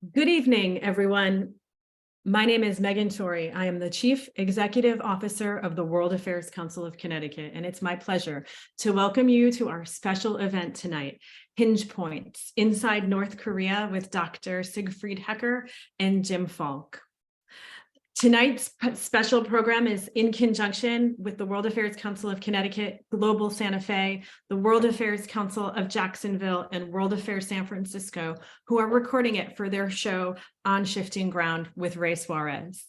Good evening, everyone. My name is Megan Torrey. I am the Chief Executive Officer of the World Affairs Council of Connecticut, and it's my pleasure to welcome you to our special event tonight, Hinge Points, Inside North Korea with Dr. Sig Hecker and Jim Falk. Tonight's special program is in conjunction with the World Affairs Council of Connecticut, Global Santa Fe, the World Affairs Council of Jacksonville, and World Affairs San Francisco, who are recording it for their show On Shifting Ground with Ray Suarez.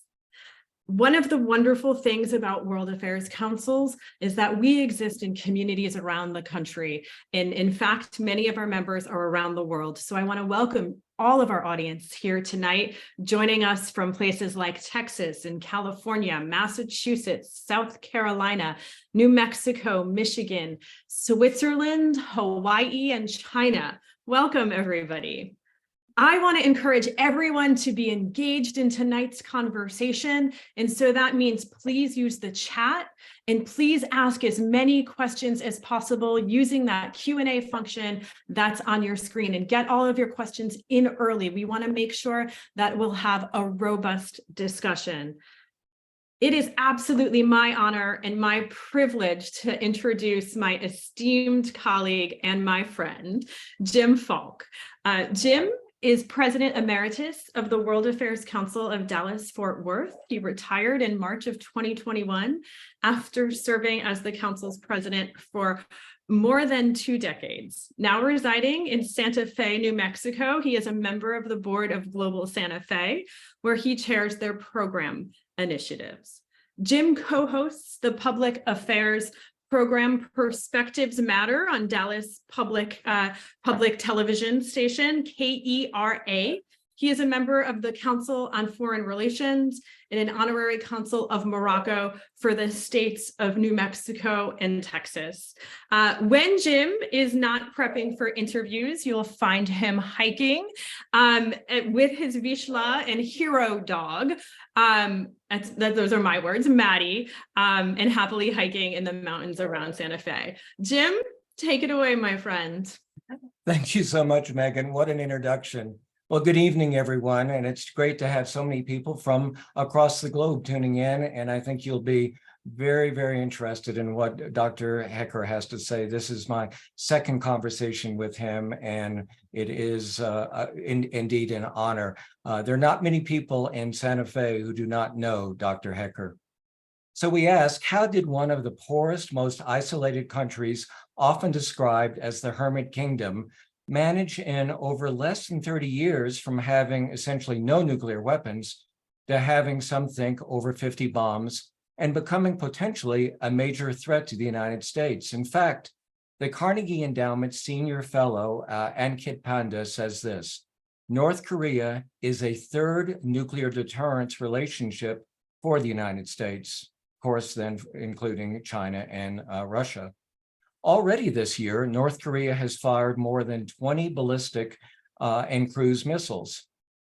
One of the wonderful things about World Affairs Councils is that we exist in communities around the country. And in fact, many of our members are around the world. So I want to welcome all of our audience here tonight, joining us from places like Texas and California, Massachusetts, South Carolina, New Mexico, Michigan, Switzerland, Hawaii, and China. Welcome, everybody. I want to encourage everyone to be engaged in tonight's conversation. And so that means please use the chat and please ask as many questions as possible using that Q&A function that's on your screen, and get all of your questions in early. We want to make sure that we'll have a robust discussion. It is absolutely my honor and my privilege to introduce my esteemed colleague and my friend, Jim Falk. Jim is President Emeritus of the World Affairs Council of Dallas-Fort Worth. He retired in March of 2021 after serving as the council's president for more than 2 decades. Now residing in Santa Fe, New Mexico, he is a member of the board of Global Santa Fe, where he chairs their program initiatives. Jim co-hosts the public affairs program Perspectives Matter on Dallas public television station, KERA. He is a member of the Council on Foreign Relations and an honorary consul of Morocco for the states of New Mexico and Texas. When Jim is not prepping for interviews, you'll find him hiking with his Vizsla and hero dog. Those are my words, Maddie, and happily hiking in the mountains around Santa Fe. Jim, take it away, my friend. Thank you so much, Megan. What an introduction. Well, good evening, everyone. And it's great to have so many people from across the globe tuning in. And I think you'll be very, very interested in what Dr. Hecker has to say. This is my second conversation with him, and it is indeed an honor. There are not many people in Santa Fe who do not know Dr. Hecker. So we ask, how did one of the poorest, most isolated countries, often described as the Hermit Kingdom, manage in over less than 30 years from having essentially no nuclear weapons to having, some think, over 50 bombs and becoming potentially a major threat to the United States? In fact, the Carnegie Endowment senior fellow, Ankit Panda, says this: North Korea is a third nuclear deterrence relationship for the United States, of course, then including China and Russia. Already this year, North Korea has fired more than 20 ballistic and cruise missiles.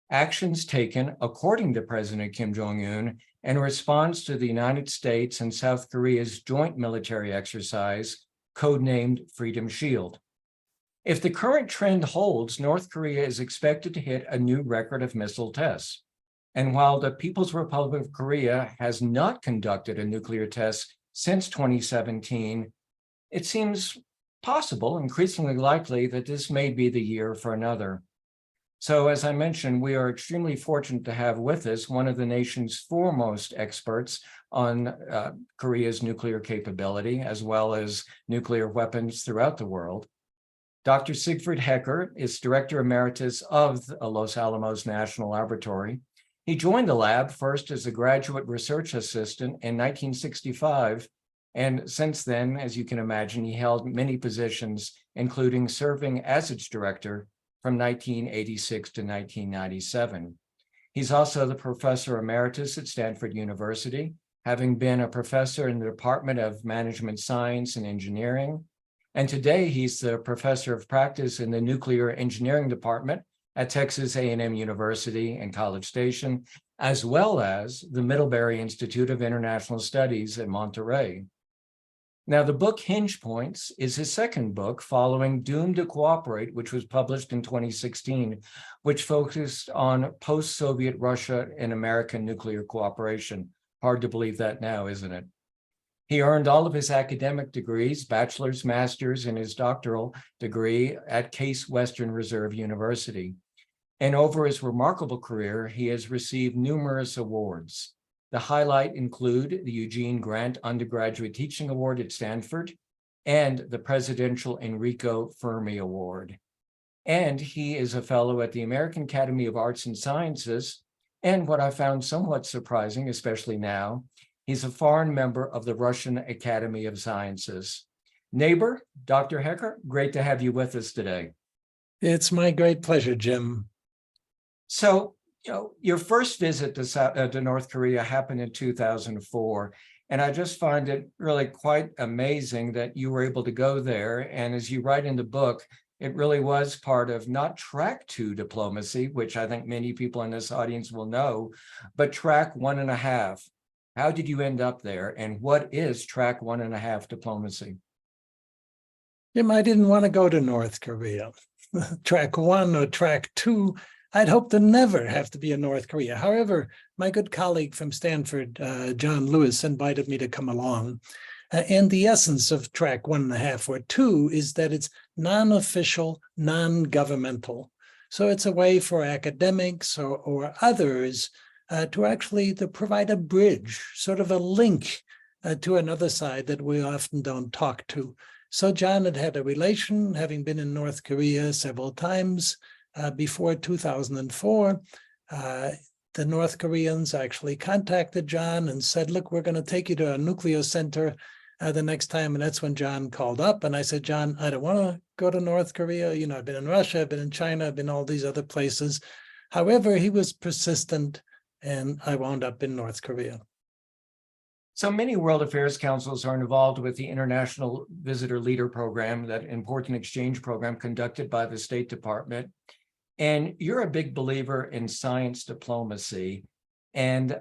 Actions taken, according to President Kim Jong-un, in response to the United States and South Korea's joint military exercise, codenamed Freedom Shield. If the current trend holds, North Korea is expected to hit a new record of missile tests. And while the People's Republic of Korea has not conducted a nuclear test since 2017, it seems possible, increasingly likely, that this may be the year for another. So as I mentioned, we are extremely fortunate to have with us one of the nation's foremost experts on Korea's nuclear capability, as well as nuclear weapons throughout the world. Dr. Sig Hecker is Director Emeritus of Los Alamos National Laboratory. He joined the lab first as a graduate research assistant in 1965, and since then, as you can imagine, he held many positions, including serving as its director from 1986 to 1997. He's also the Professor Emeritus at Stanford University, having been a professor in the Department of Management Science and Engineering. And today, he's the Professor of Practice in the Nuclear Engineering Department at Texas A&M University in College Station, as well as the Middlebury Institute of International Studies at Monterey. Now, the book Hinge Points is his second book following Doomed to Cooperate, which was published in 2016, which focused on post-Soviet Russia and American nuclear cooperation. Hard to believe that now, isn't it? He earned all of his academic degrees, bachelor's, master's, and his doctoral degree at Case Western Reserve University. And over his remarkable career, he has received numerous awards. The highlight include the Eugene Grant Undergraduate Teaching Award at Stanford and the Presidential Enrico Fermi Award. And he is a fellow at the American Academy of Arts and Sciences. And what I found somewhat surprising, especially now, he's a foreign member of the Russian Academy of Sciences. Neighbor, Dr. Hecker, great to have you with us today. It's my great pleasure, Jim. So, your first visit to North Korea happened in 2004, and I just find it really quite amazing that you were able to go there. And as you write in the book, it really was part of not track 2 diplomacy, which I think many people in this audience will know, but track 1.5. How did you end up there, and what is track 1.5 diplomacy? Jim, I didn't want to go to North Korea. Track 1 or track 2, I'd hoped to never have to be in North Korea. However, my good colleague from Stanford, John Lewis, invited me to come along. And the essence of track 1.5 or 2 is that it's non-official, non-governmental. So it's a way for academics or others to provide a bridge, sort of a link to another side that we often don't talk to. So John had a relation, having been in North Korea several times. Before 2004, the North Koreans actually contacted John and said, look, we're going to take you to a nuclear center the next time. And that's when John called up. And I said, John, I don't want to go to North Korea. I've been in Russia, I've been in China, I've been all these other places. However, he was persistent, and I wound up in North Korea. So many World Affairs Councils are involved with the International Visitor Leader Program, that important exchange program conducted by the State Department. And you're a big believer in science diplomacy. And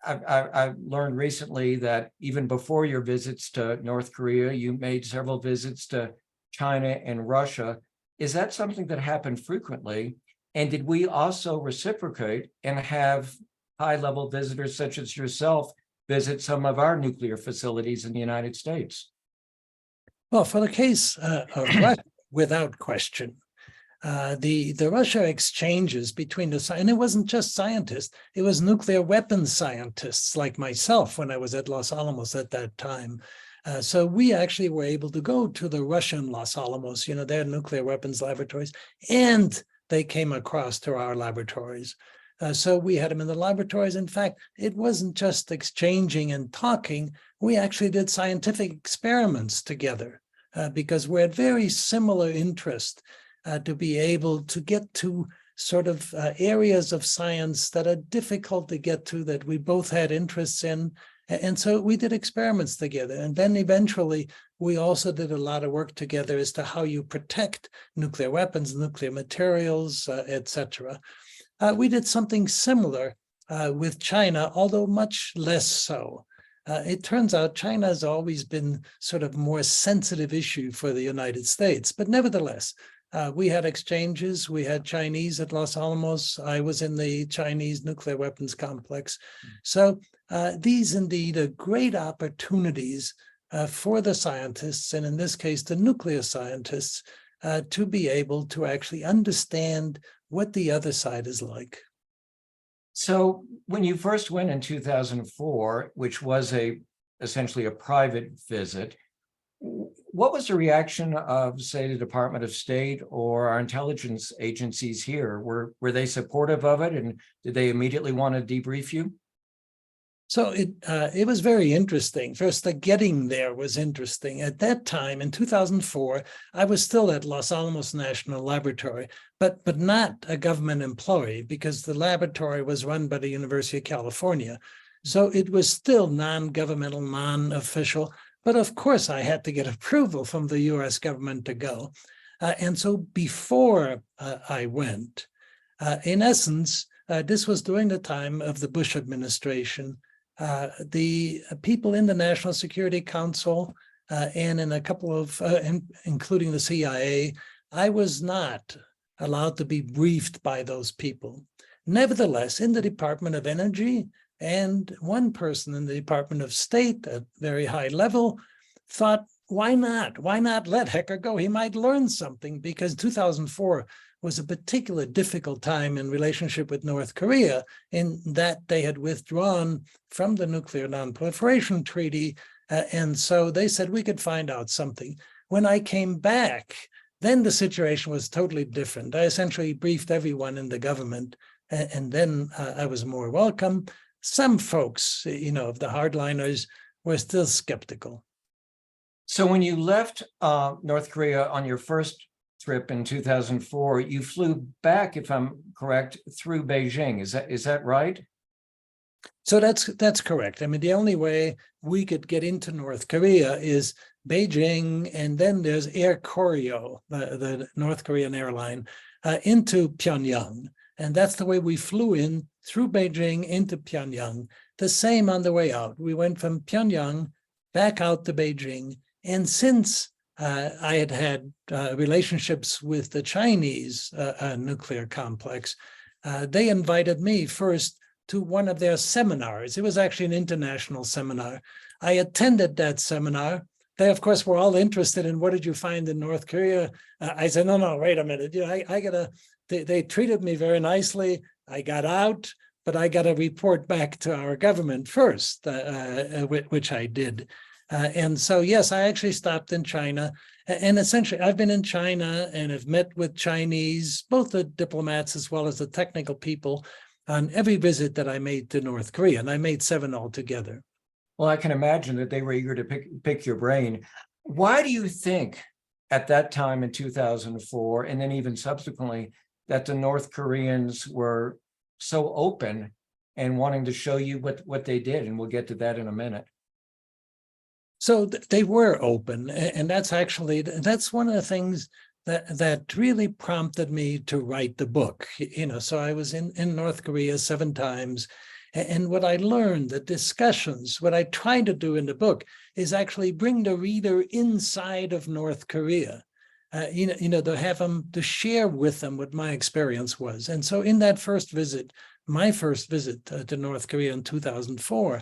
I've learned recently that even before your visits to North Korea, you made several visits to China and Russia. Is that something that happened frequently? And did we also reciprocate and have high-level visitors such as yourself visit some of our nuclear facilities in the United States? Well, for the case of Russia, without question, the Russia exchanges between and it wasn't just scientists, it was nuclear weapons scientists like myself when I was at Los Alamos at that time. So we actually were able to go to the Russian Los Alamos, their nuclear weapons laboratories, and they came across to our laboratories. So we had them in the laboratories. In fact, it wasn't just exchanging and talking. We actually did scientific experiments together because we had very similar interest to be able to get to sort of areas of science that are difficult to get to, that we both had interests in. And so we did experiments together. And then eventually, we also did a lot of work together as to how you protect nuclear weapons, nuclear materials, et cetera. We did something similar with China, although much less so. It turns out China has always been sort of more sensitive issue for the United States, but nevertheless, we had exchanges. We had Chinese at Los Alamos. I was in the Chinese nuclear weapons complex. So these indeed are great opportunities for the scientists, and in this case, the nuclear scientists, to be able to actually understand what the other side is like. So when you first went in 2004, which was essentially a private visit, what was the reaction of, say, the Department of State or our intelligence agencies here? Were they supportive of it, and did they immediately want to debrief you? So it was very interesting. First, the getting there was interesting. At that time, in 2004, I was still at Los Alamos National Laboratory, but not a government employee, because the laboratory was run by the University of California. So it was still non-governmental, non-official. But of course, I had to get approval from the US government to go. And so before I went, in essence, this was during the time of the Bush administration. The people in the National Security Council and in a couple of, including the CIA, I was not allowed to be briefed by those people. Nevertheless, in the Department of Energy, and one person in the Department of State at very high level thought, why not? Why not let Hecker go? He might learn something, because 2004 was a particularly difficult time in relationship with North Korea, in that they had withdrawn from the Nuclear Non-Proliferation Treaty. And so they said we could find out something. When I came back, then the situation was totally different. I essentially briefed everyone in the government, and then I was more welcome. Some folks, of the hardliners, were still skeptical. So when you left North Korea on your first trip in 2004, you flew back, if I'm correct, through Beijing. Is that right? So that's correct. I mean, the only way we could get into North Korea is Beijing, and then there's Air Koryo, the North Korean airline, into Pyongyang. And that's the way we flew in, through Beijing into Pyongyang. The same on the way out. We went from Pyongyang back out to Beijing. And since I had had relationships with the Chinese nuclear complex, they invited me first to one of their seminars. It was actually an international seminar. I attended that seminar. They, of course, were all interested in what did you find in North Korea. I said, no, wait a minute. I gotta. They treated me very nicely. I got out, but I got to report back to our government first, which I did. And so, yes, I actually stopped in China. And essentially, I've been in China and have met with Chinese, both the diplomats as well as the technical people, on every visit that I made to North Korea. And I made 7 altogether. Well, I can imagine that they were eager to pick your brain. Why do you think at that time in 2004, and then even subsequently, that the North Koreans were so open and wanting to show you what they did? And we'll get to that in a minute. So they were open, and that's one of the things that really prompted me to write the book. So I was in North Korea 7 times, and what I learned, the discussions, what I tried to do in the book is actually bring the reader inside of North Korea. To have them, to share with them what my experience was. And so in that first visit, my first visit to North Korea in 2004,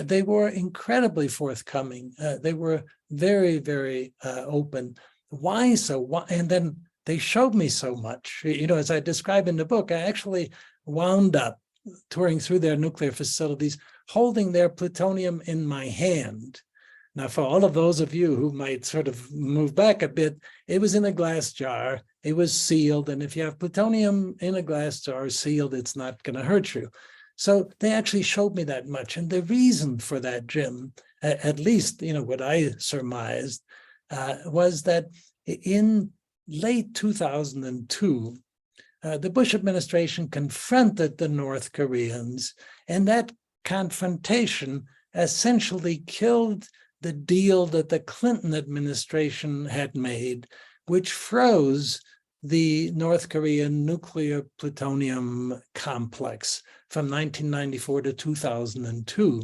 they were incredibly forthcoming. They were very, very open. Why so? And then they showed me so much. As I describe in the book, I actually wound up touring through their nuclear facilities, holding their plutonium in my hand. Now, for all of those of you who might sort of move back a bit, it was in a glass jar, it was sealed, and if you have plutonium in a glass jar sealed, it's not going to hurt you. So they actually showed me that much. And the reason for that, Jim, at least, what I surmised, was that in late 2002, the Bush administration confronted the North Koreans, and that confrontation essentially killed the deal that the Clinton administration had made, which froze the North Korean nuclear plutonium complex from 1994 to 2002.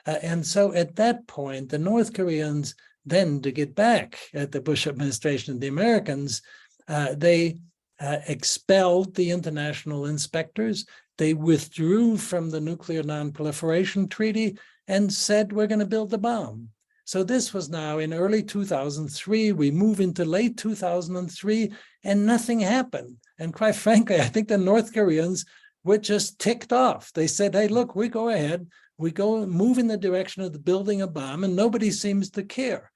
And so at that point, the North Koreans then, to get back at the Bush administration and the Americans, they expelled the international inspectors. They withdrew from the Nuclear Non-Proliferation Treaty and said, we're going to build the bomb. So this was now in early 2003. We move into late 2003, and nothing happened. And quite frankly, I think the North Koreans were just ticked off. They said, hey, look, we go ahead. We go move in the direction of building a bomb, and nobody seems to care.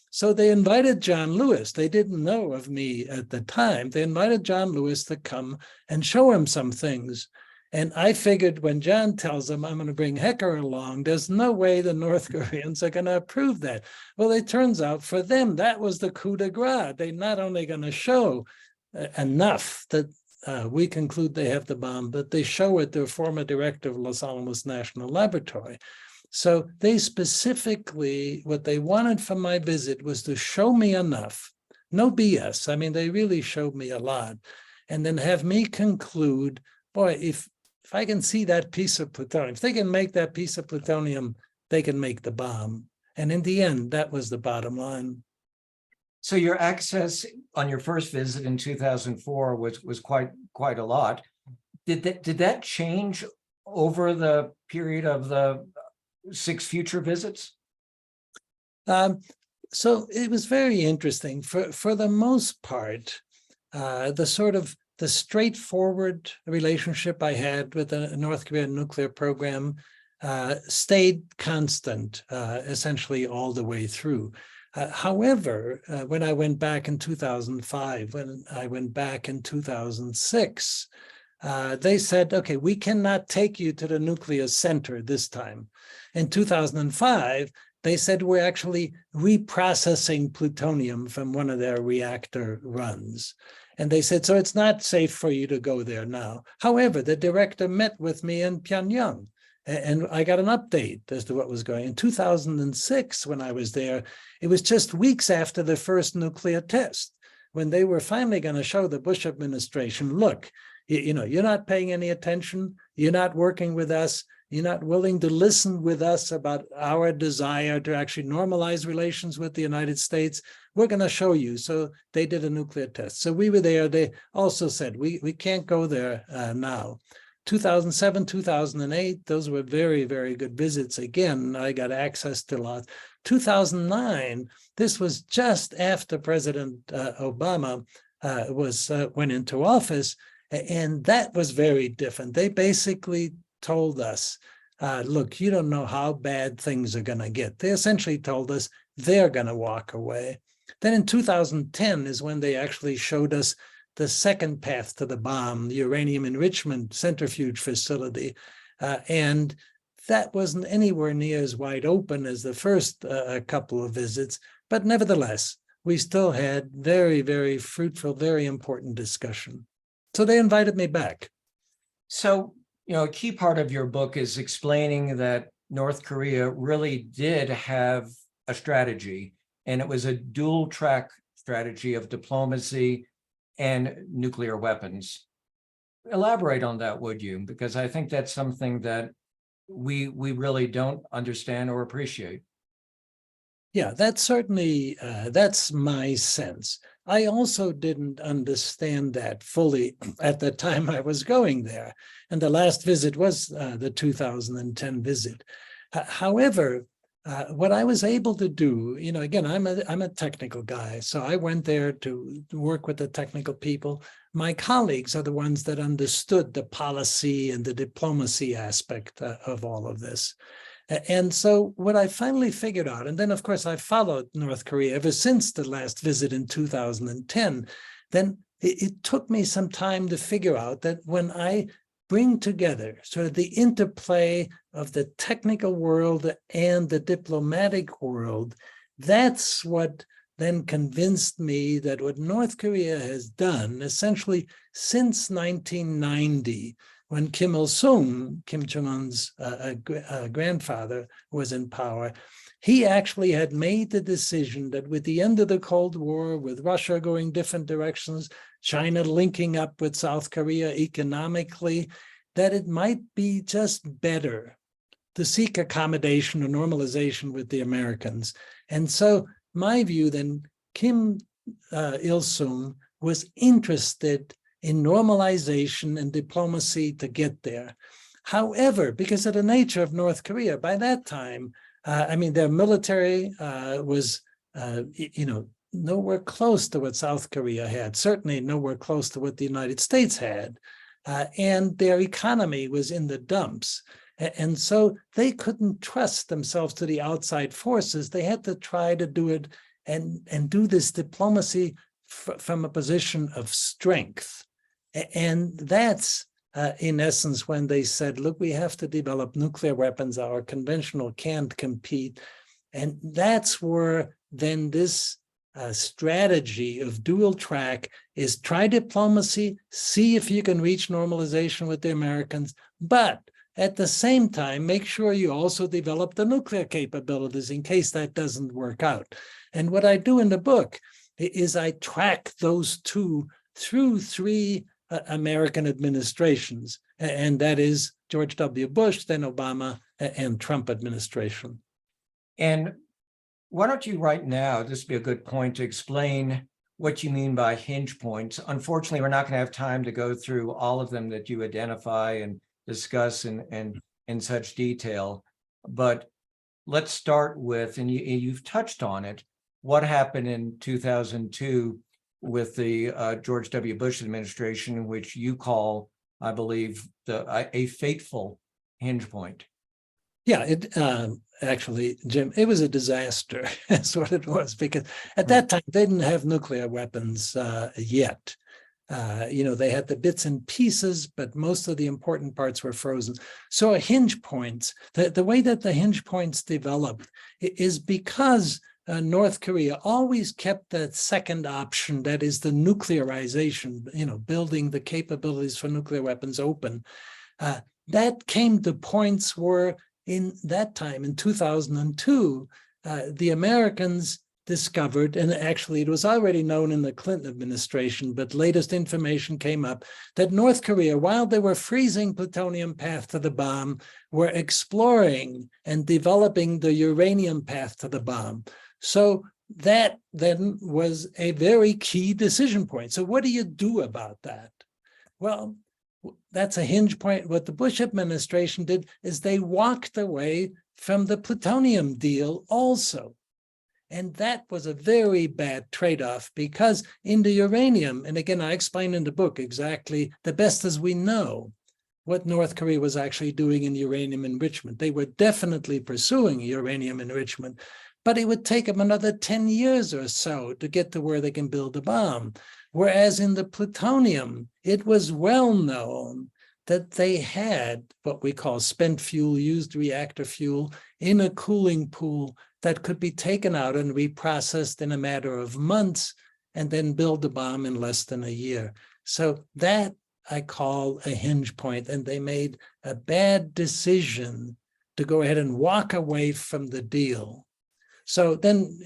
So they invited John Lewis. They didn't know of me at the time. They invited John Lewis to come and show him some things. And I figured when John tells them I'm going to bring Hecker along, there's no way the North Koreans are going to approve that. Well, it turns out for them, that was the coup de grace. They're not only going to show enough that we conclude they have the bomb, but they show it to a former director of Los Alamos National Laboratory. So they specifically, what they wanted from my visit was to show me enough, no BS. I mean, they really showed me a lot. And then have me conclude, boy, if I can see that piece of plutonium, if they can make that piece of plutonium, they can make the bomb. And in the end, that was the bottom line. So your access on your first visit in 2004 was quite a lot. Did that change over the period of the 6 future visits? So it was very interesting. For the most part, the straightforward relationship I had with the North Korean nuclear program stayed constant, essentially all the way through. However, when I went back in 2005, when I went back in 2006, they said, okay, we cannot take you to the nuclear center this time. In 2005, they said we're actually reprocessing plutonium from one of their reactor runs. And they said, so it's not safe for you to go there now. However, the director met with me in Pyongyang, and I got an update as to what was going on. In 2006, when I was there, it was just weeks after the first nuclear test, when they were finally going to show the Bush administration, look, you're not paying any attention, you're not working with us, you're not willing to listen with us about our desire to actually normalize relations with the United States. We're going to show you. So they did a nuclear test. So we were there. They also said, we can't go there now. 2007, 2008, those were very, very good visits. Again, I got access to lots. 2009, this was just after President Obama went into office, and that was very different. They basically told us, look, you don't know how bad things are going to get. They essentially told us they're going to walk away. Then in 2010 is when they actually showed us the second path to the bomb, the uranium enrichment centrifuge facility. And that wasn't anywhere near as wide open as the first couple of visits. But nevertheless, we still had very, very fruitful, very important discussion. So they invited me back. So, a key part of your book is explaining that North Korea really did have a strategy, and it was a dual track strategy of diplomacy and nuclear weapons. Elaborate on that, would you? Because I think that's something that we really don't understand or appreciate. Yeah, that's certainly, that's my sense. I also didn't understand that fully at the time I was going there. And the last visit was the 2010 visit. However, what I was able to do, again, I'm a technical guy, so I went there to work with the technical people. My colleagues are the ones that understood the policy and the diplomacy aspect of all of this. And so what I finally figured out, and then of course I followed North Korea ever since the last visit in 2010, then it took me some time to figure out that when I bring together sort of the interplay of the technical world and the diplomatic world, that's what then convinced me that what North Korea has done essentially since 1990, when Kim Il-sung, Kim Jong-un's grandfather, was in power, he actually had made the decision that with the end of the Cold War, with Russia going different directions, China linking up with South Korea economically, that it might be just better to seek accommodation or normalization with the Americans. And so my view then, Kim Il-sung was interested in normalization and diplomacy to get there. However, because of the nature of North Korea, by that time, their military was, nowhere close to what South Korea had, certainly nowhere close to what the United States had. And their economy was in the dumps. And so they couldn't trust themselves to the outside forces. They had to try to do it and do this diplomacy from a position of strength. And that's, in essence, when they said, look, we have to develop nuclear weapons. Our conventional can't compete. And that's where then this strategy of dual track is try diplomacy, see if you can reach normalization with the Americans, but at the same time, make sure you also develop the nuclear capabilities in case that doesn't work out. And what I do in the book is I track those two through 3 American administrations, and that is George W. Bush, then Obama, and Trump administration. And why don't you right now, this would be a good point to explain what you mean by hinge points. Unfortunately, we're not going to have time to go through all of them that you identify and discuss in such detail. But let's start with, and you've touched on it, what happened in 2002 with the George W. Bush administration, which you call, I believe, a fateful hinge point. Yeah, it actually, Jim, it was a disaster. That's what it was, because at that time they didn't have nuclear weapons yet. They had the bits and pieces, but most of the important parts were frozen. So a hinge points, the way that the hinge points developed is because North Korea always kept that second option, that is the nuclearization, building the capabilities for nuclear weapons open. That came to points where in that time, in 2002, the Americans discovered, and actually it was already known in the Clinton administration, but latest information came up that North Korea, while they were freezing plutonium path to the bomb, were exploring and developing the uranium path to the bomb. So that then was a very key decision point. So what do you do about that? Well, that's a hinge point. What the Bush administration did is they walked away from the plutonium deal also. And that was a very bad trade-off, because in the uranium, and again, I explain in the book exactly the best as we know what North Korea was actually doing in uranium enrichment. They were definitely pursuing uranium enrichment, but it would take them another 10 years or so to get to where they can build a bomb. Whereas in the plutonium, it was well known that they had what we call spent fuel, used reactor fuel, in a cooling pool that could be taken out and reprocessed in a matter of months and then build the bomb in less than a year. So that I call a hinge point, and they made a bad decision to go ahead and walk away from the deal. So then,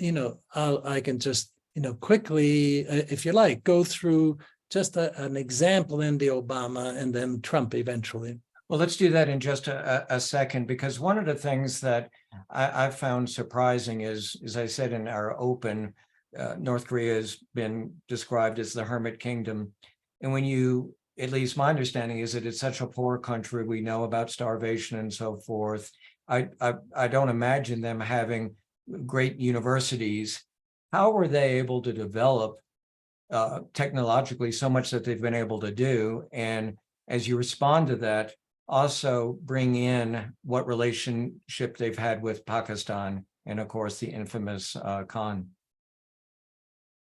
I can just, quickly, if you like, go through just an example in the Obama and then Trump eventually. Well, let's do that in just a second, because one of the things that I've found surprising is, as I said in our open, North Korea has been described as the hermit kingdom. And when you, at least my understanding is that it's such a poor country, we know about starvation and so forth. I don't imagine them having great universities. How were they able to develop technologically so much that they've been able to do? And as you respond to that, also bring in what relationship they've had with Pakistan and, of course, the infamous Khan.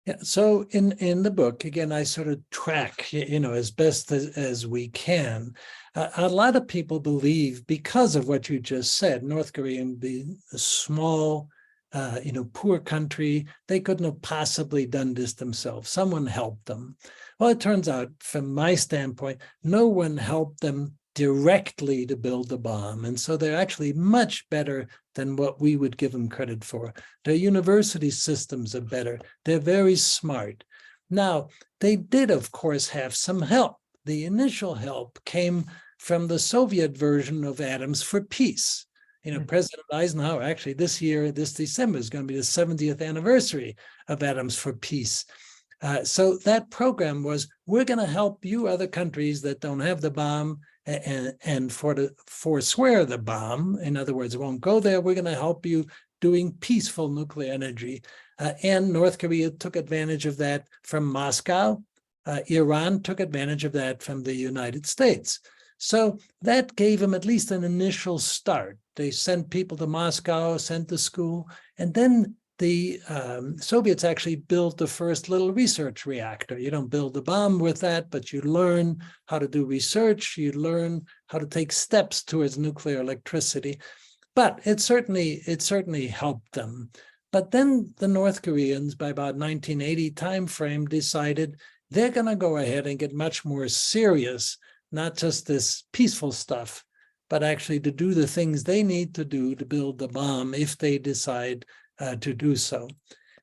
Yeah, so in the book, again, I sort of track, as best as we can. A lot of people believe, because of what you just said, North Korea being a small, poor country, they couldn't have possibly done this themselves. Someone helped them. Well, it turns out, from my standpoint, no one helped them directly to build the bomb. And so they're actually much better than what we would give them credit for. Their university systems are better. They're very smart. Now, they did, of course, have some help. The initial help came from the Soviet version of Atoms for Peace. President Eisenhower, actually this December, is going to be the 70th anniversary of Atoms for Peace. So that program was, we're going to help you other countries that don't have the bomb and forswear the bomb. In other words, it won't go there. We're going to help you doing peaceful nuclear energy. And North Korea took advantage of that from Moscow. Iran took advantage of that from the United States. So that gave them at least an initial start. They sent people to Moscow, sent to school, and then the Soviets actually built the first little research reactor. You don't build a bomb with that, but you learn how to do research. You learn how to take steps towards nuclear electricity. But it certainly helped them. But then the North Koreans, by about 1980 timeframe, decided they're going to go ahead and get much more serious, not just this peaceful stuff, but actually to do the things they need to do to build the bomb if they decide to do so.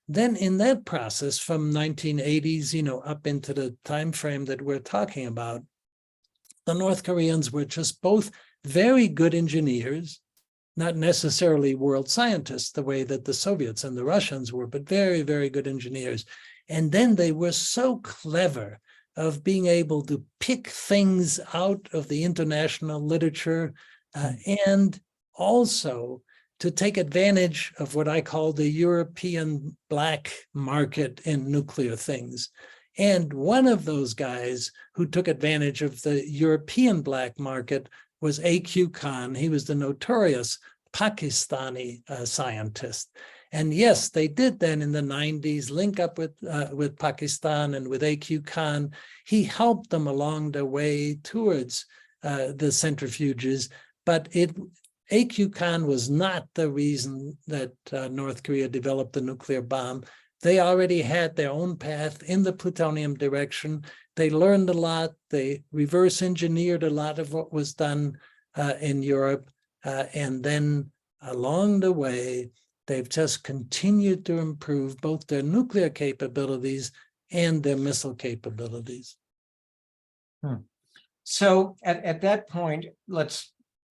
Then in that process, from 1980s, up into the time frame that we're talking about, the North Koreans were just both very good engineers, not necessarily world scientists the way that the Soviets and the Russians were, but very, very good engineers. And then they were so clever of being able to pick things out of the international literature and also to take advantage of what I call the European black market in nuclear things. And one of those guys who took advantage of the European black market was A.Q. Khan. He was the notorious Pakistani scientist. And yes, they did then in the 90s link up with Pakistan and with A.Q. Khan. He helped them along their way towards the centrifuges, but A.Q. Khan was not the reason that North Korea developed the nuclear bomb. They already had their own path in the plutonium direction. They learned a lot. They reverse engineered a lot of what was done in Europe. And then along the way, they've just continued to improve both their nuclear capabilities and their missile capabilities. So at that point,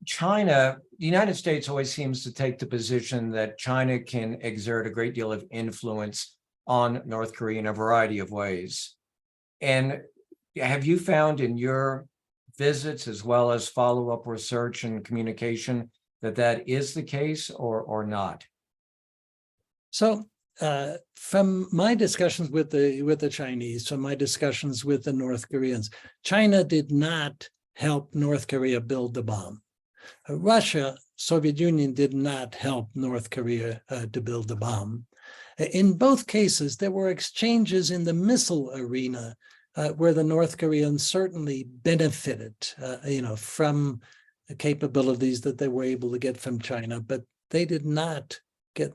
China, the United States always seems to take the position that China can exert a great deal of influence on North Korea in a variety of ways. And have you found in your visits, as well as follow-up research and communication, that that is the case or not? So from my discussions with the Chinese, from my discussions with the North Koreans, China did not help North Korea build the bomb. Russia, Soviet Union did not help North Korea to build the bomb. In both cases, there were exchanges in the missile arena where the North Koreans certainly benefited, from the capabilities that they were able to get from China, but they did not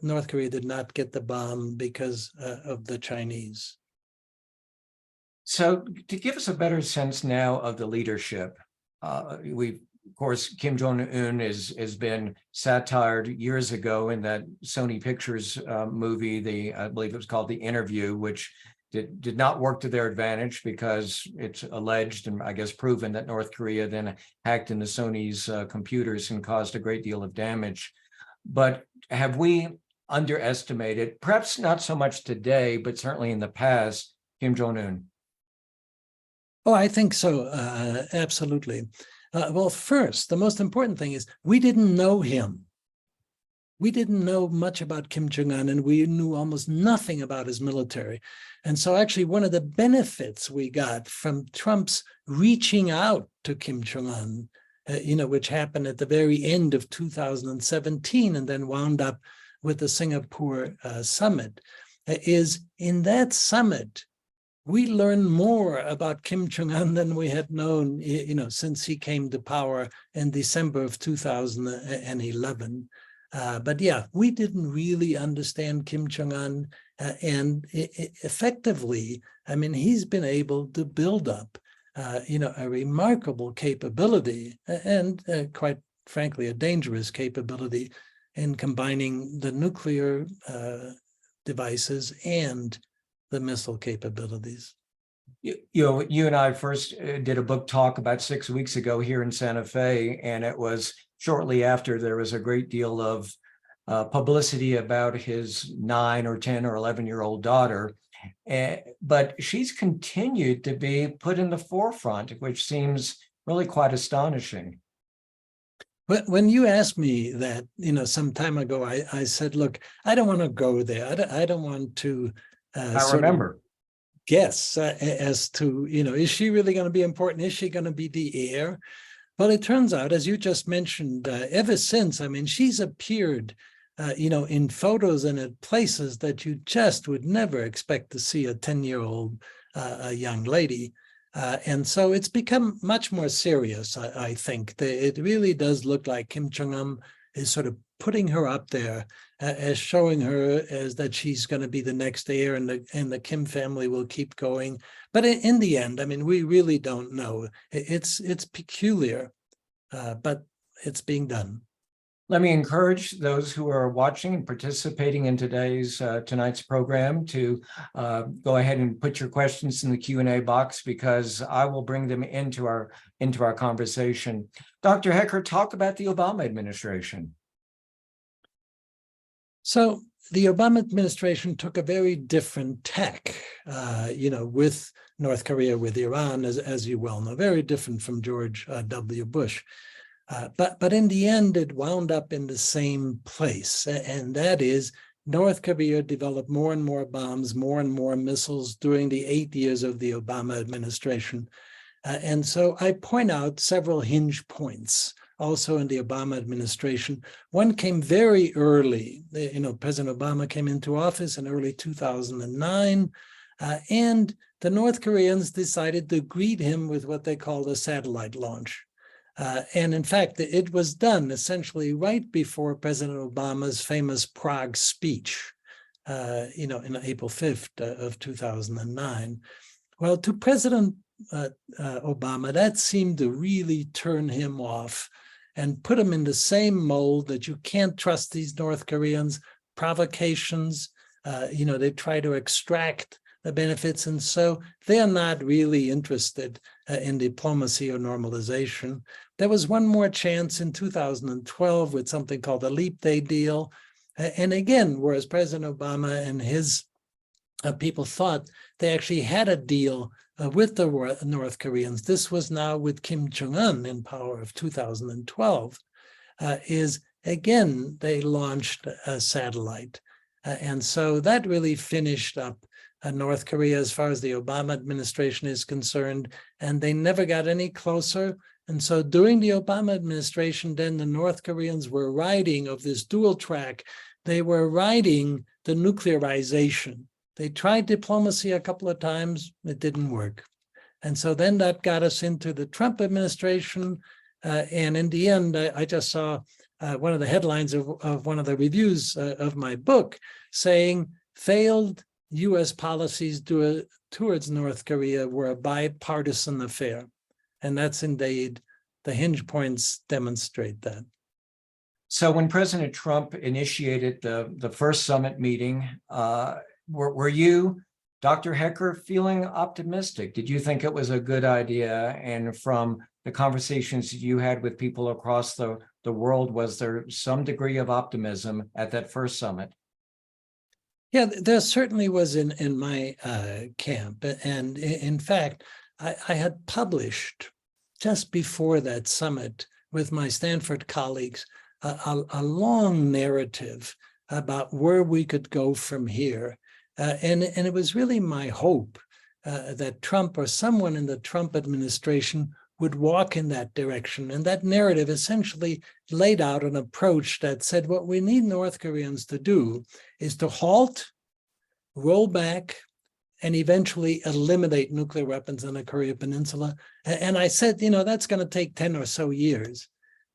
North Korea did not get the bomb because of the Chinese. So to give us a better sense now of the leadership, of course, Kim Jong-un has been satired years ago in that Sony Pictures movie, I believe it was called The Interview, which did not work to their advantage because it's alleged and I guess proven that North Korea then hacked into Sony's computers and caused a great deal of damage. But have we underestimated, perhaps not so much today, but certainly in the past, Kim Jong-un? Oh, I think so, absolutely. Well, first, the most important thing is we didn't know him. We didn't know much about Kim Jong-un, and we knew almost nothing about his military. And so actually one of the benefits we got from Trump's reaching out to Kim Jong-un, which happened at the very end of 2017 and then wound up with the Singapore summit, is in that summit, we learned more about Kim Jong-un than we had known, since he came to power in December of 2011. But yeah, we didn't really understand Kim Jong-un, and effectively, I mean, he's been able to build up, a remarkable capability and quite frankly, a dangerous capability in combining the nuclear devices and the missile capabilities. You and I first did a book talk about 6 weeks ago here in Santa Fe, and it was shortly after there was a great deal of publicity about his 9 or 10 or 11-year-old daughter. But she's continued to be put in the forefront, which seems really quite astonishing. When you asked me that, some time ago, I said, look, I don't want to go there. I don't want to I remember. Guess as to, is she really going to be important? Is she going to be the heir? Well, it turns out, as you just mentioned, ever since, I mean, she's appeared, in photos and at places that you just would never expect to see a 10-year-old young lady. And so it's become much more serious, I think. It really does look like Kim Jong-un is sort of putting her up there as showing her as that she's going to be the next heir, and the Kim family will keep going. But in the end, I mean, we really don't know. It's peculiar, but it's being done. Let me encourage those who are watching and participating in tonight's program to go ahead and put your questions in the Q&A box, because I will bring them into our conversation. Dr. Hecker, talk about the Obama administration. So the Obama administration took a very different tack, with North Korea, with Iran, as you well know, very different from George W. Bush. But in the end, it wound up in the same place, and that is North Korea developed more and more bombs, more and more missiles during the 8 years of the Obama administration. And so I point out several hinge points also in the Obama administration. One came very early. President Obama came into office in early 2009, and the North Koreans decided to greet him with what they called a satellite launch. And in fact, it was done essentially right before President Obama's famous Prague speech, in April 5th of 2009. Well, to President Obama, that seemed to really turn him off and put him in the same mold that you can't trust these North Koreans, provocations, they try to extract the benefits. And so they're not really interested in diplomacy or normalization. There was one more chance in 2012 with something called the Leap Day deal. And again, whereas President Obama and his people thought they actually had a deal with the North Koreans, this was now with Kim Jong-un in power of 2012, is again, they launched a satellite. And so that really finished up North Korea as far as the Obama administration is concerned, and they never got any closer. And so during the Obama administration, then the North Koreans were riding of this dual track. They were riding the nuclearization. They tried diplomacy a couple of times, it didn't work. And so then that got us into the Trump administration. And in the end, I just saw one of the headlines of one of the reviews of my book saying, failed US policies towards North Korea were a bipartisan affair. And that's indeed, the hinge points demonstrate that. So when President Trump initiated the first summit meeting, were you, Dr. Hecker, feeling optimistic? Did you think it was a good idea? And from the conversations you had with people across the world, was there some degree of optimism at that first summit? Yeah, there certainly was in my camp. And in fact, I had published just before that summit with my Stanford colleagues a long narrative about where we could go from here. And it was really my hope that Trump or someone in the Trump administration would walk in that direction. And that narrative essentially laid out an approach that said what we need North Koreans to do is to halt, roll back, and eventually eliminate nuclear weapons on the Korea Peninsula. And I said, that's going to take 10 or so years.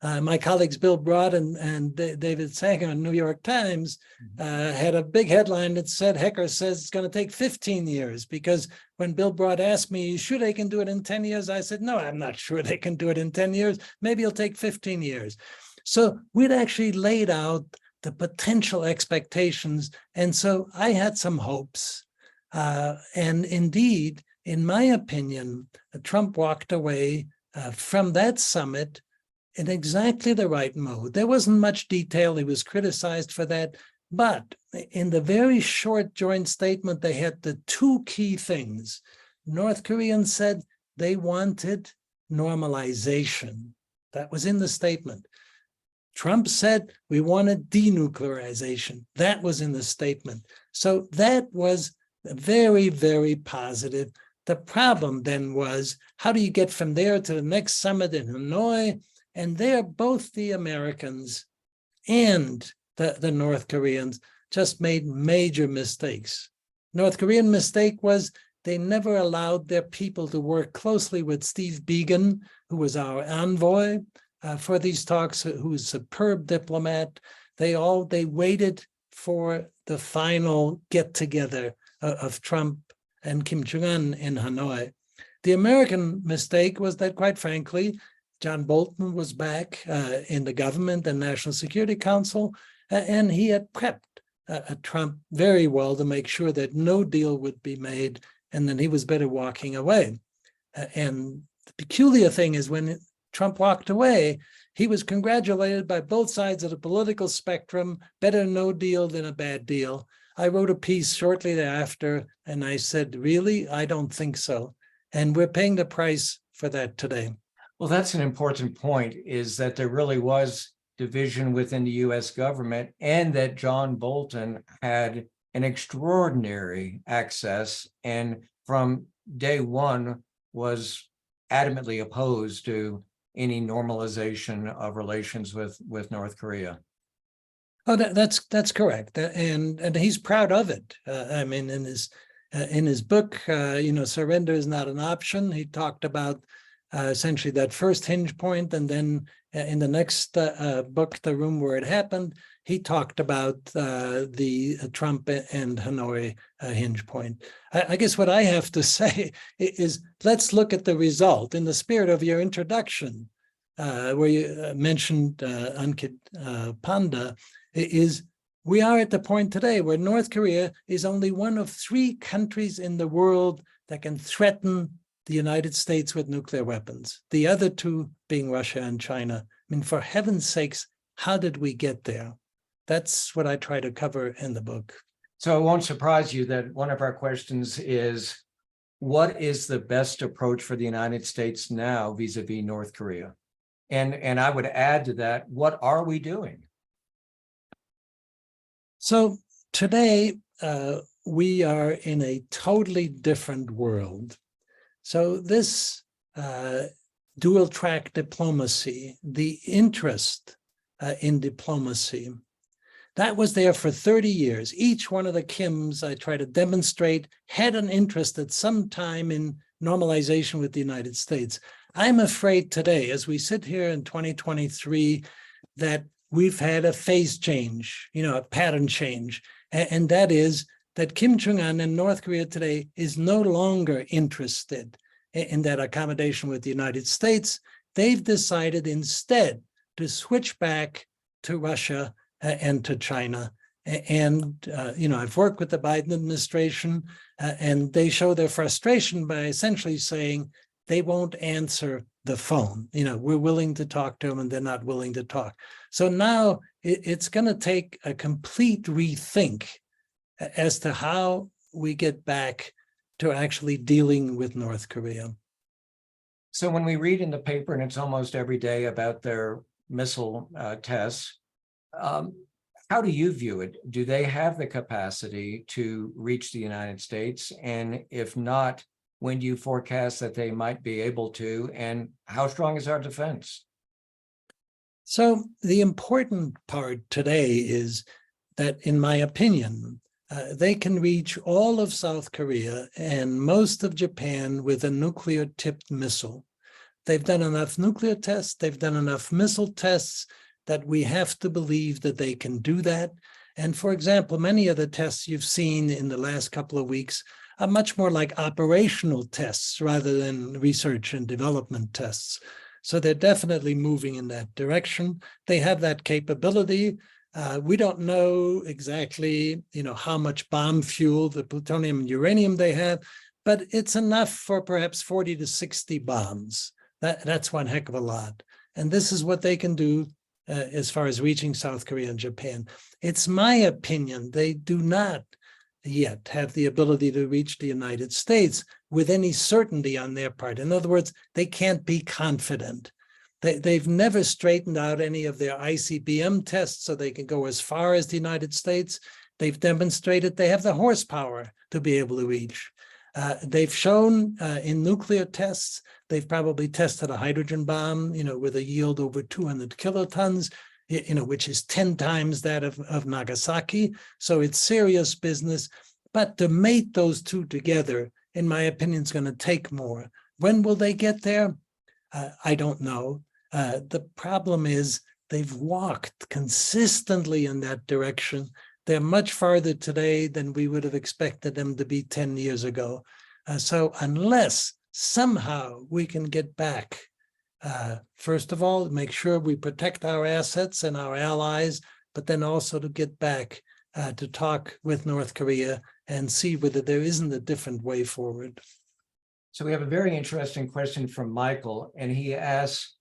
My colleagues Bill Broad and David Sanger in New York Times had a big headline that said, Hecker says it's going to take 15 years, because when Bill Broad asked me, sure they can do it in 10 years? I said, no, I'm not sure they can do it in 10 years. Maybe it'll take 15 years. So we'd actually laid out the potential expectations. And so I had some hopes. And indeed, in my opinion, Trump walked away from that summit in exactly the right mode. There wasn't much detail. He was criticized for that. But in the very short joint statement, they had the two key things. North Koreans said they wanted normalization. That was in the statement. Trump said we wanted denuclearization. That was in the statement. So that was very, very positive. The problem then was, how do you get from there to the next summit in Hanoi? And there, both the Americans and the North Koreans just made major mistakes. North Korean mistake was they never allowed their people to work closely with Steve Biegun, who was our envoy for these talks, who was a superb diplomat. They waited for the final get-together of Trump and Kim Jong-un in Hanoi. The American mistake was that, quite frankly, John Bolton was back in the government and National Security Council, and he had prepped Trump very well to make sure that no deal would be made, and then he was better walking away. And the peculiar thing is, when Trump walked away, he was congratulated by both sides of the political spectrum. Better no deal than a bad deal. I wrote a piece shortly thereafter, and I said, really? I don't think so. And we're paying the price for that today. Well, that's an important point, is that there really was division within the US government, and that John Bolton had an extraordinary access, and from day one was adamantly opposed to any normalization of relations with North Korea. Oh, that's correct, and he's proud of it. I mean, in his book, surrender is not an option. He talked about essentially that first hinge point, and then in the next book, The Room Where It Happened, he talked about the Trump and Hanoi hinge point. I guess what I have to say is, let's look at the result in the spirit of your introduction, where you mentioned Ankit Panda, is we are at the point today where North Korea is only one of 3 countries in the world that can threaten the United States with nuclear weapons, the other 2 being Russia and China. I mean, for heaven's sakes, how did we get there? That's what I try to cover in the book. So it won't surprise you that one of our questions is, what is the best approach for the United States now vis-a-vis North Korea? And I would add to that, what are we doing? So today, we are in a totally different world. So this dual track diplomacy, the interest in diplomacy, that was there for 30 years. Each one of the Kims, I try to demonstrate, had an interest at some time in normalization with the United States. I'm afraid today, as we sit here in 2023, that we've had a phase change, a pattern change, and that is that Kim Jong-un and North Korea today is no longer interested in that accommodation with the United States. They've decided instead to switch back to Russia and to China. And, I've worked with the Biden administration, and they show their frustration by essentially saying they won't answer the phone. We're willing to talk to them, and they're not willing to talk. So now it's going to take a complete rethink as to how we get back to actually dealing with North Korea. So when we read in the paper, and it's almost every day, about their missile tests, how do you view it? Do they have the capacity to reach the United States? And if not, when do you forecast that they might be able to? And how strong is our defense? So the important part today is that, in my opinion, they can reach all of South Korea and most of Japan with a nuclear-tipped missile. They've done enough nuclear tests, they've done enough missile tests that we have to believe that they can do that. And for example, many of the tests you've seen in the last couple of weeks are much more like operational tests rather than research and development tests. So they're definitely moving in that direction. They have that capability. We don't know exactly, how much bomb fuel, the plutonium and uranium they have, but it's enough for perhaps 40 to 60 bombs. That's one heck of a lot. And this is what they can do as far as reaching South Korea and Japan. It's my opinion they do not yet have the ability to reach the United States with any certainty on their part. In other words, they can't be confident. They've never straightened out any of their ICBM tests so they can go as far as the United States. They've demonstrated they have the horsepower to be able to reach. They've shown in nuclear tests, they've probably tested a hydrogen bomb, with a yield over 200 kilotons, which is 10 times that of Nagasaki. So it's serious business. But to mate those two together, in my opinion, is going to take more. When will they get there? I don't know. The problem is they've walked consistently in that direction. They're much farther today than we would have expected them to be 10 years ago. So unless somehow we can get back, first of all, make sure we protect our assets and our allies, but then also to get back to talk with North Korea and see whether there isn't a different way forward. So we have a very interesting question from Michael, and he asks,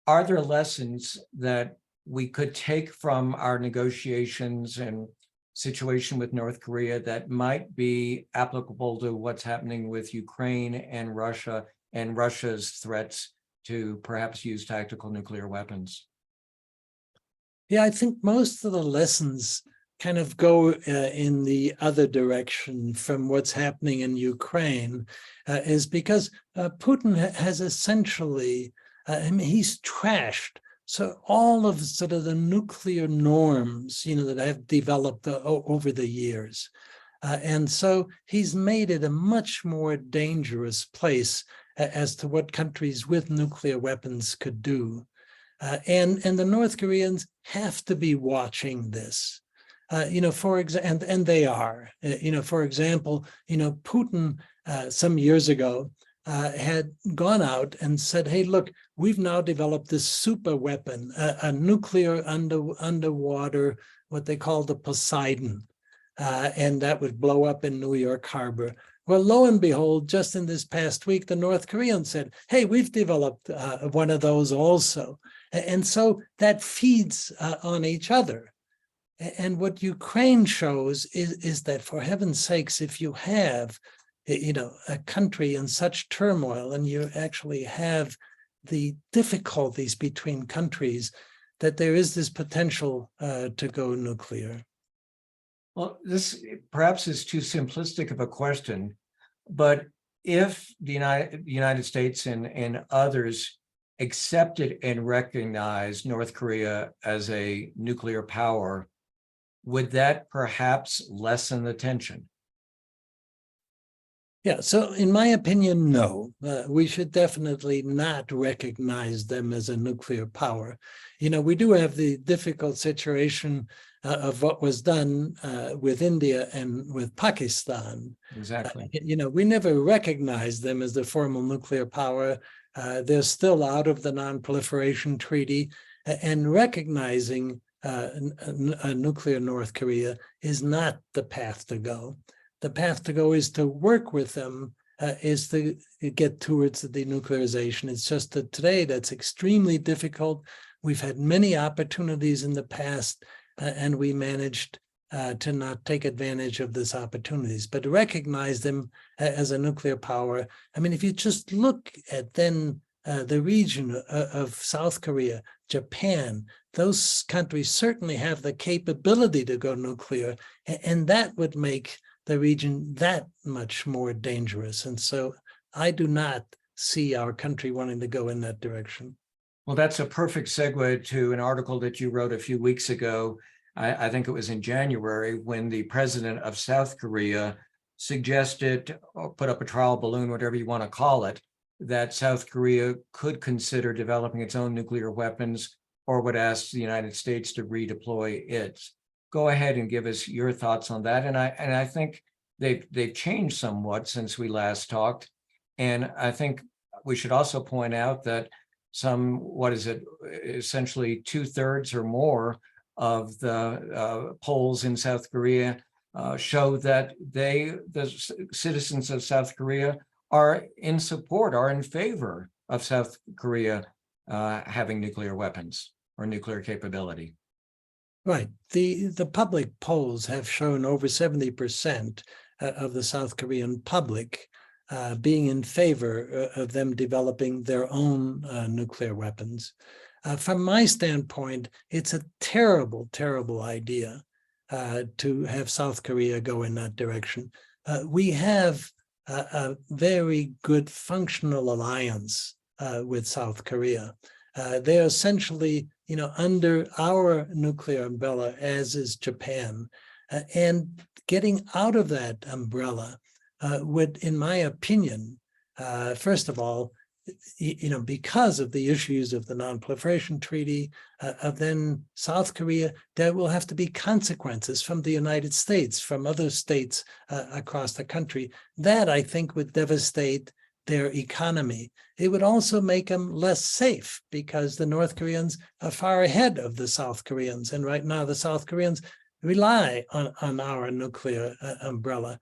are there lessons that we could take from our negotiations and situation with North Korea that might be applicable to what's happening with Ukraine and Russia's threats to perhaps use tactical nuclear weapons? Yeah, I think most of the lessons kind of go in the other direction from what's happening in Ukraine, is because Putin has essentially, he's trashed. So all of sort of the nuclear norms, that have developed over the years. And so he's made it a much more dangerous place as to what countries with nuclear weapons could do. And the North Koreans have to be watching this. For example, and they are, for example, Putin some years ago had gone out and said, hey, look, we've now developed this super weapon, a nuclear underwater, what they call the Poseidon, and that would blow up in New York Harbor. Well, lo and behold, just in this past week, the North Koreans said, hey, we've developed one of those also. And so that feeds on each other. And what Ukraine shows is that, for heaven's sakes, if you have, a country in such turmoil and you actually have the difficulties between countries, that there is this potential to go nuclear. Well, this perhaps is too simplistic of a question, but if the United States and others accepted and recognized North Korea as a nuclear power, would that perhaps lessen the tension? Yeah, so in my opinion, no. We should definitely not recognize them as a nuclear power. We do have the difficult situation of what was done with India and with Pakistan. Exactly. We never recognized them as the formal nuclear power. They're still out of the non-proliferation treaty, and recognizing a nuclear North Korea is not the path to go. The path to go is to work with them, is to get towards the denuclearization. It's just that today that's extremely difficult. We've had many opportunities in the past, and we managed to not take advantage of these opportunities, but recognize them as a nuclear power. I mean, if you just look at then the region of South Korea, Japan, those countries certainly have the capability to go nuclear, and that would make the region that much more dangerous. And so I do not see our country wanting to go in that direction. Well, that's a perfect segue to an article that you wrote a few weeks ago. I think it was in January, when the president of South Korea suggested, or put up a trial balloon, whatever you want to call it, that South Korea could consider developing its own nuclear weapons, or would ask the United States to redeploy its. Go ahead and give us your thoughts on that. And I think they've changed somewhat since we last talked. And I think we should also point out that essentially 2/3 or more of the polls in South Korea show that the citizens of South Korea are in favor of South Korea having nuclear weapons or nuclear capability. Right. The public polls have shown over 70% of the South Korean public being in favor of them developing their own nuclear weapons. From my standpoint, it's a terrible, terrible idea to have South Korea go in that direction. We have a very good functional alliance with South Korea. They're essentially, under our nuclear umbrella, as is Japan. And getting out of that umbrella would, in my opinion, first of all, because of the issues of the non-proliferation treaty, of then South Korea, there will have to be consequences from the United States, from other states across the country. That, I think, would devastate their economy. It would also make them less safe, because the North Koreans are far ahead of the South Koreans. And right now, the South Koreans rely on our nuclear umbrella.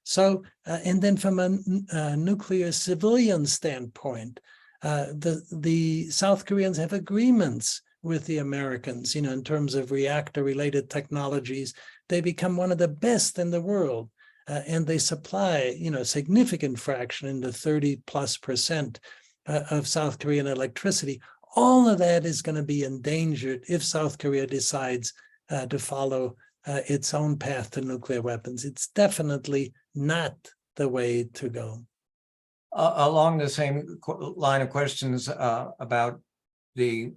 So, and then from a nuclear civilian standpoint, The South Koreans have agreements with the Americans, in terms of reactor-related technologies. They become one of the best in the world, and they supply, a significant fraction, in the 30+% of South Korean electricity. All of that is going to be endangered if South Korea decides to follow its own path to nuclear weapons. It's definitely not the way to go. Along the same line of questions about the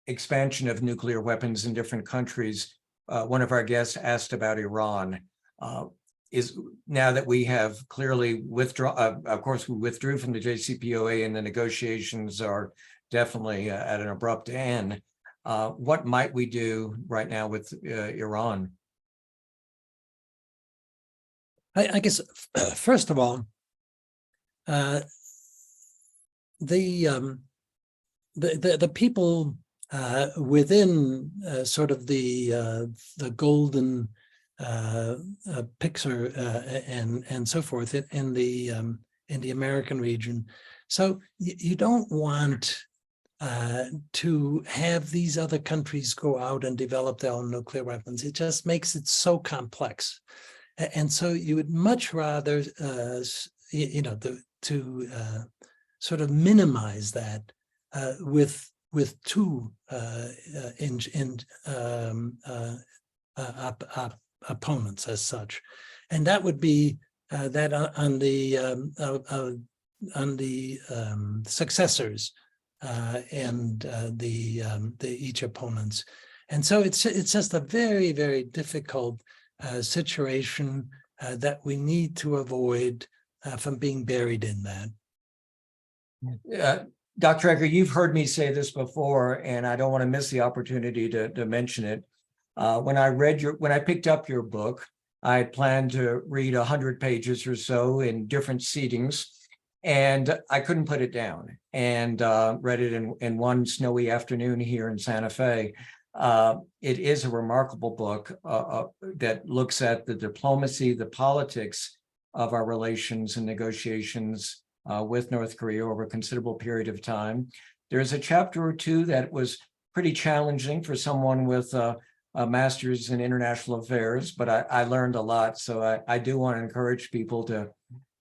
expansion of nuclear weapons in different countries, one of our guests asked about Iran. Is now that we have clearly withdrawn, of course, we withdrew from the JCPOA and the negotiations are definitely at an abrupt end. What might we do right now with Iran? I guess, first of all, the people within sort of the golden picture and so forth in the American region. So you don't want to have these other countries go out and develop their own nuclear weapons. It just makes it so complex. And so you would much rather, to sort of minimize that with two opponents as such, and that would be that on the successors and the each opponents, and so it's just a very, very difficult situation that we need to avoid from being buried in that. Dr. Hecker, you've heard me say this before, and I don't want to miss the opportunity to mention it. When I picked up your book, I had planned to read 100 pages or so in different seatings, and I couldn't put it down, and read it in one snowy afternoon here in Santa Fe. It is a remarkable book that looks at the diplomacy, the politics of our relations and negotiations with North Korea over a considerable period of time. There's a chapter or two that was pretty challenging for someone with a master's in international affairs, but I learned a lot. So I do want to encourage people to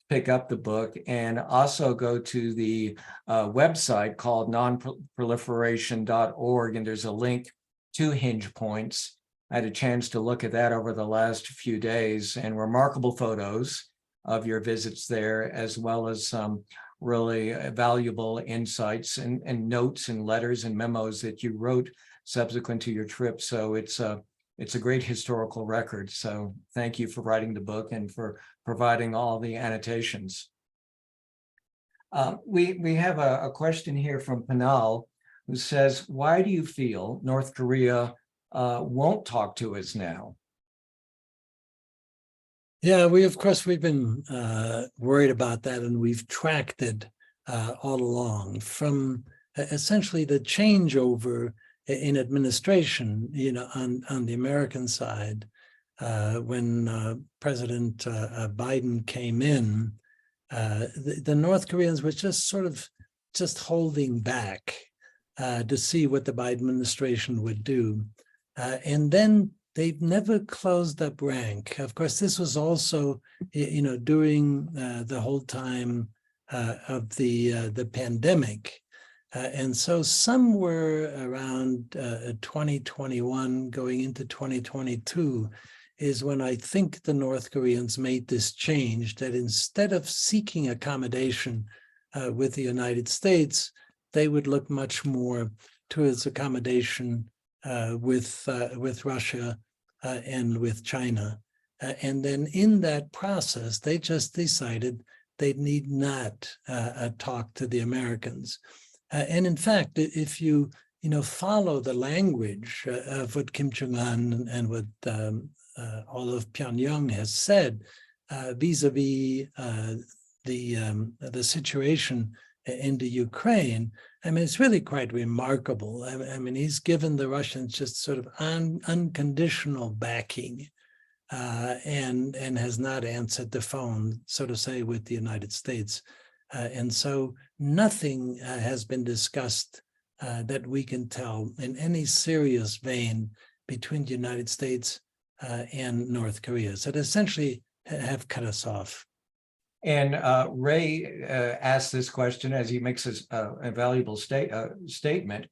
pick up the book and also go to the website called nonproliferation.org, and there's a link to Hinge Points. I had a chance to look at that over the last few days, and remarkable photos of your visits there, as well as some really valuable insights and notes and letters and memos that you wrote subsequent to your trip. So it's a great historical record. So thank you for writing the book and for providing all the annotations. We have a question here from Panal, who says, why do you feel North Korea won't talk to us now? Yeah, we've been worried about that, and we've tracked it all along from essentially the changeover in administration, on the American side, when President Biden came in, the North Koreans were just holding back to see what the Biden administration would do, and then they've never closed up rank. Of course, this was also, during the whole time of the pandemic. And so somewhere around 2021, going into 2022, is when I think the North Koreans made this change, that instead of seeking accommodation with the United States, they would look much more towards accommodation with Russia and with China. And then in that process, they just decided they need not talk to the Americans. And in fact, if you follow the language of what Kim Jong-un and what all of Pyongyang has said vis-a-vis the situation in the Ukraine, I mean, it's really quite remarkable. I mean, he's given the Russians just sort of unconditional backing and has not answered the phone, so to say, with the United States. And so nothing has been discussed that we can tell in any serious vein between the United States and North Korea. So they essentially have cut us off. And Ray asked this question as he makes a valuable statement.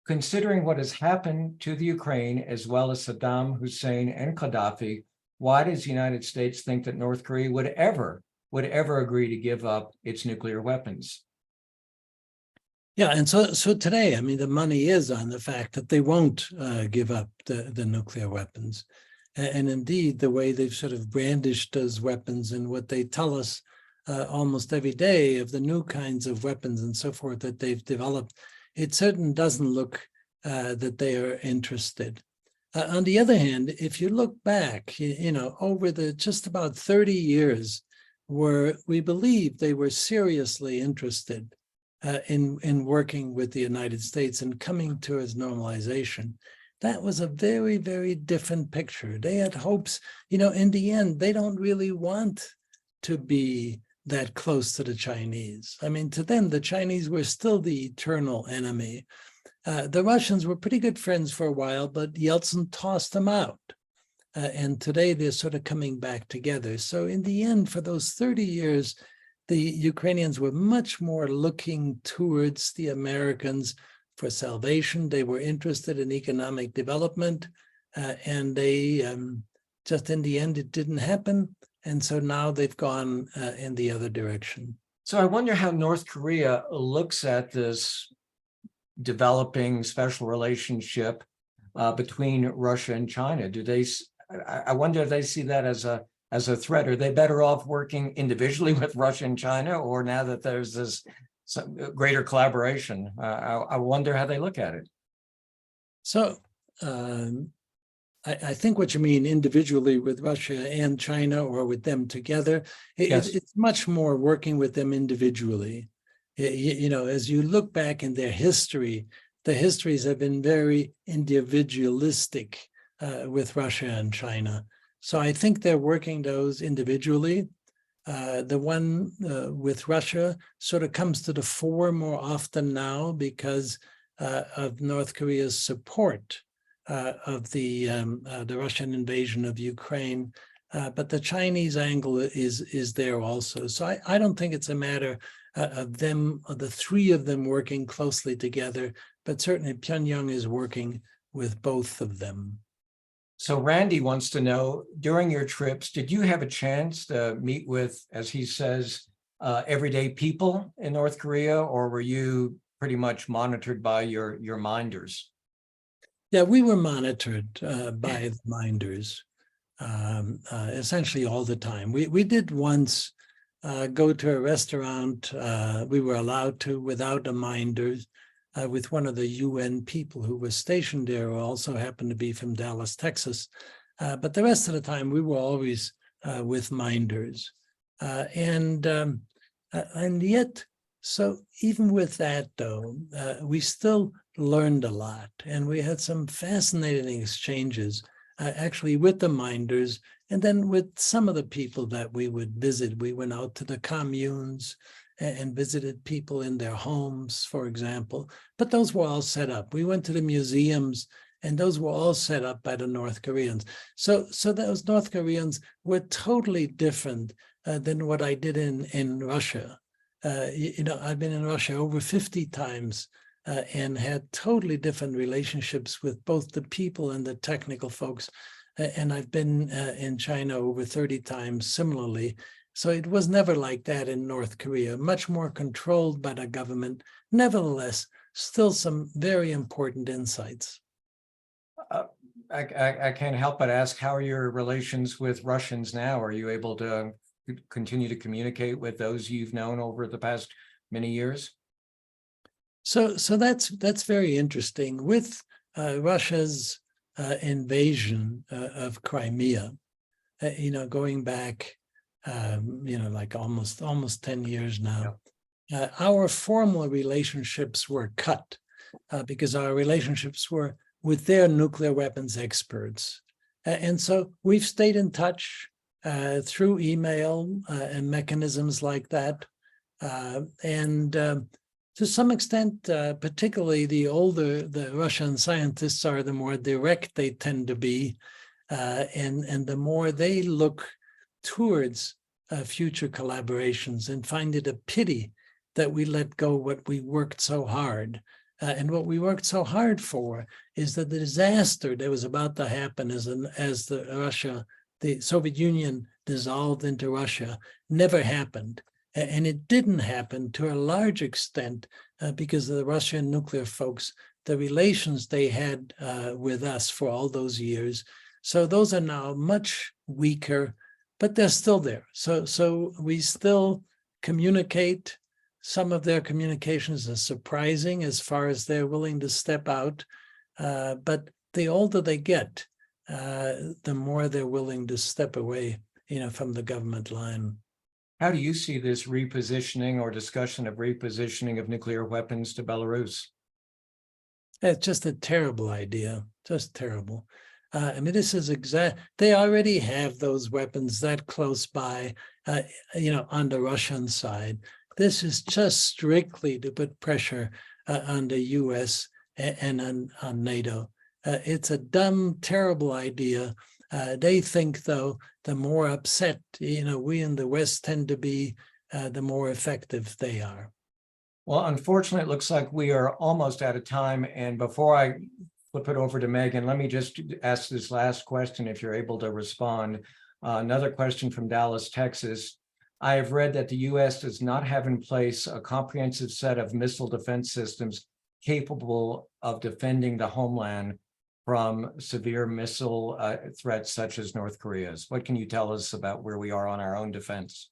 Considering what has happened to the Ukraine, as well as Saddam Hussein and Gaddafi, why does the United States think that North Korea would ever agree to give up its nuclear weapons? Yeah, and so today, I mean, the money is on the fact that they won't give up the nuclear weapons. And indeed, the way they've sort of brandished those weapons and what they tell us almost every day of the new kinds of weapons and so forth that they've developed, it certainly doesn't look that they are interested. On the other hand, if you look back, over the just about 30 years where we believe they were seriously interested in working with the United States and coming towards normalization, that was a very, very different picture. They had hopes, in the end, they don't really want to be that close to the Chinese. I mean, to them, the Chinese were still the eternal enemy. The Russians were pretty good friends for a while, but Yeltsin tossed them out. And today they're sort of coming back together. So in the end, for those 30 years, the Ukrainians were much more looking towards the Americans for salvation. They were interested in economic development, and they just in the end, it didn't happen. And so now they've gone in the other direction. So I wonder how North Korea looks at this developing special relationship between Russia and China. I wonder if they see that as a threat. Are they better off working individually with Russia and China, or now that there's this greater collaboration? I wonder how they look at it. So I think what you mean individually with Russia and China, or with them together, Yes. It's much more working with them individually. As you look back in their history, the histories have been very individualistic with Russia and China. So I think they're working those individually. The one with Russia sort of comes to the fore more often now because of North Korea's support of the Russian invasion of Ukraine. But the Chinese angle is there also. So I don't think it's a matter of the three of them working closely together, but certainly Pyongyang is working with both of them. So Randy wants to know, during your trips, did you have a chance to meet with, as he says, everyday people in North Korea, or were you pretty much monitored by your minders? Yeah, we were monitored by the minders essentially all the time. We did once go to a restaurant. We were allowed to without the minders, with one of the UN people who was stationed there, who also happened to be from Dallas, Texas. But the rest of the time, we were always with minders. And yet, so even with that, though, we still learned a lot. And we had some fascinating exchanges, actually with the minders, and then with some of the people that we would visit. We went out to the communes and visited people in their homes, for example. But those were all set up. We went to the museums, and those were all set up by the North Koreans. So those North Koreans were totally different than what I did in Russia. I've been in Russia over 50 times and had totally different relationships with both the people and the technical folks. And I've been in China over 30 times similarly. So it was never like that in North Korea, much more controlled by the government. Nevertheless, still some very important insights. I can't help but ask, how are your relations with Russians now? Are you able to continue to communicate with those you've known over the past many years? So that's very interesting. With Russia's invasion of Crimea, going back, like almost 10 years now, our formal relationships were cut because our relationships were with their nuclear weapons experts. And so we've stayed in touch through email and mechanisms like that. To some extent, particularly the older the Russian scientists are, the more direct they tend to be, and the more they look towards future collaborations and find it a pity that we let go what we worked so hard. And what we worked so hard for is that the disaster that was about to happen as the Soviet Union dissolved into Russia never happened. And it didn't happen to a large extent because of the Russian nuclear folks, the relations they had with us for all those years. So those are now much weaker, but they're still there. So we still communicate. Some of their communications are surprising as far as they're willing to step out. But the older they get, the more they're willing to step away, from the government line. How do you see this repositioning or discussion of repositioning of nuclear weapons to Belarus? It's just a terrible idea, just terrible. This is they already have those weapons that close by, on the Russian side. This is just strictly to put pressure on the US and on NATO. It's a dumb, terrible idea. They think, though, the more upset, we in the West tend to be, the more effective they are. Well, unfortunately, it looks like we are almost out of time. And before I flip it over to Megan, let me just ask this last question, if you're able to respond. Another question from Dallas, Texas. I have read that the U.S. does not have in place a comprehensive set of missile defense systems capable of defending the homeland from severe missile threats such as North Korea's. What can you tell us about where we are on our own defense?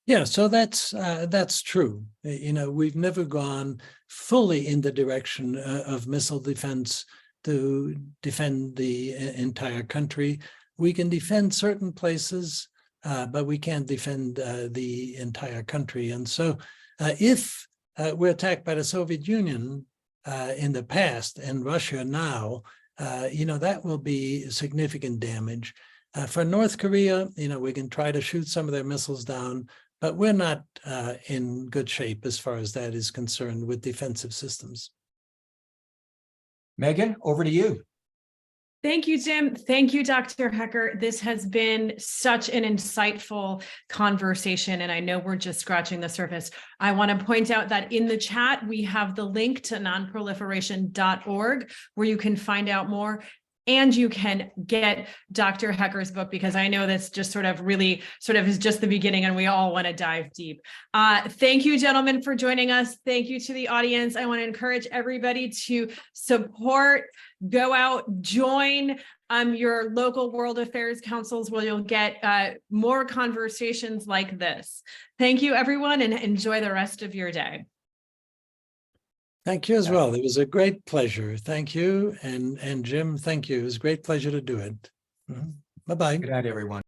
Yeah, so that's true. We've never gone fully in the direction of missile defense to defend the entire country. We can defend certain places, but we can't defend the entire country. And so if we're attacked by the Soviet Union in the past and Russia now, that will be significant damage. For North Korea, we can try to shoot some of their missiles down, but we're not in good shape as far as that is concerned with defensive systems. Megan, over to you. Thank you, Jim. Thank you, Dr. Hecker. This has been such an insightful conversation, and I know we're just scratching the surface. I want to point out that in the chat, we have the link to nonproliferation.org, where you can find out more. And you can get Dr. Hecker's book, because I know that's just really is just the beginning and we all want to dive deep. Thank you, gentlemen, for joining us. Thank you to the audience. I want to encourage everybody to support, go out, join your local World Affairs Councils, where you'll get more conversations like this. Thank you, everyone, and enjoy the rest of your day. Thank you as well. It was a great pleasure. Thank you. And Jim, thank you. It was a great pleasure to do it. Bye-bye. Good night, everyone.